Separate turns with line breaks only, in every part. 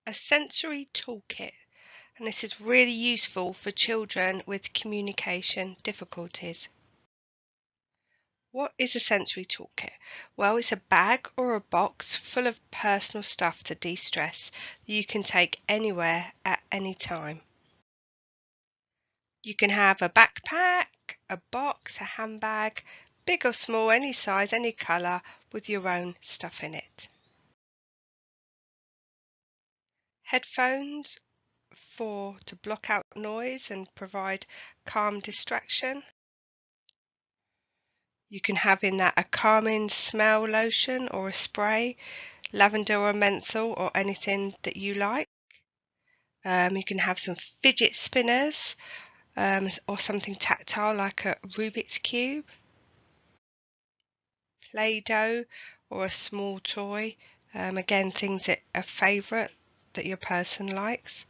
A sensory toolkit, and this is really useful for children with communication difficulties. What is a sensory toolkit? Well, it's a bag or a box full of personal stuff to de-stress that you can take anywhere at any time. You can have a backpack, a box, a handbag, big or small, any size, any colour, with your own stuff in it. Headphones to block out noise and provide calm distraction. You can have in that a calming smell lotion or a spray, lavender or menthol or anything that you like. You can have some fidget spinners or something tactile like a Rubik's Cube, Play-Doh or a small toy. Again, things that are favourite that your person likes.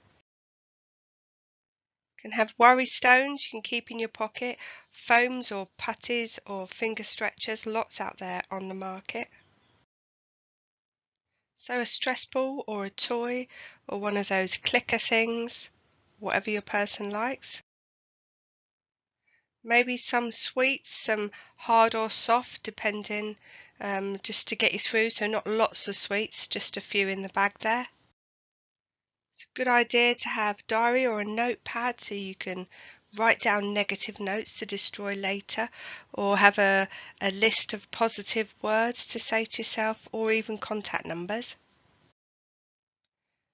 Can have worry stones you can keep in your pocket, foams or putties or finger stretchers, lots out there on the market. So a stress ball or a toy or one of those clicker things, whatever your person likes. Maybe some sweets, some hard or soft depending, just to get you through, so not lots of sweets, just a few in the bag there. It's a good idea to have a diary or a notepad so you can write down negative notes to destroy later, or have a list of positive words to say to yourself, or even contact numbers.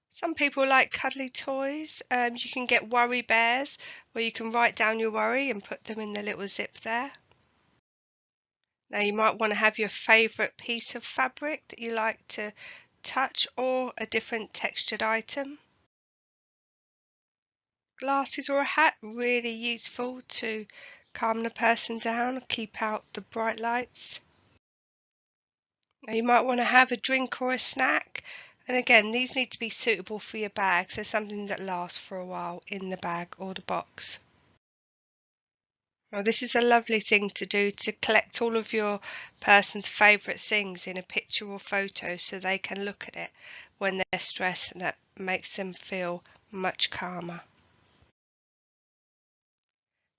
Some people like cuddly toys. You can get worry bears where you can write down your worry and put them in the little zip there. Now you might want to have your favourite piece of fabric that you like to touch or a different textured item. Glasses or a hat, really useful to calm the person down, keep out the bright lights. Now you might want to have a drink or a snack, and again these need to be suitable for your bag, so something that lasts for a while in the bag or the box. Now this is a lovely thing to do, to collect all of your person's favourite things in a picture or photo so they can look at it when they're stressed, and that makes them feel much calmer.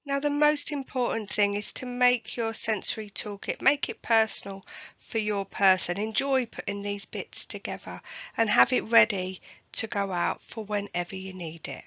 Now the most important thing is to make your sensory toolkit, make it personal for your person. Enjoy putting these bits together and have it ready to go out for whenever you need it.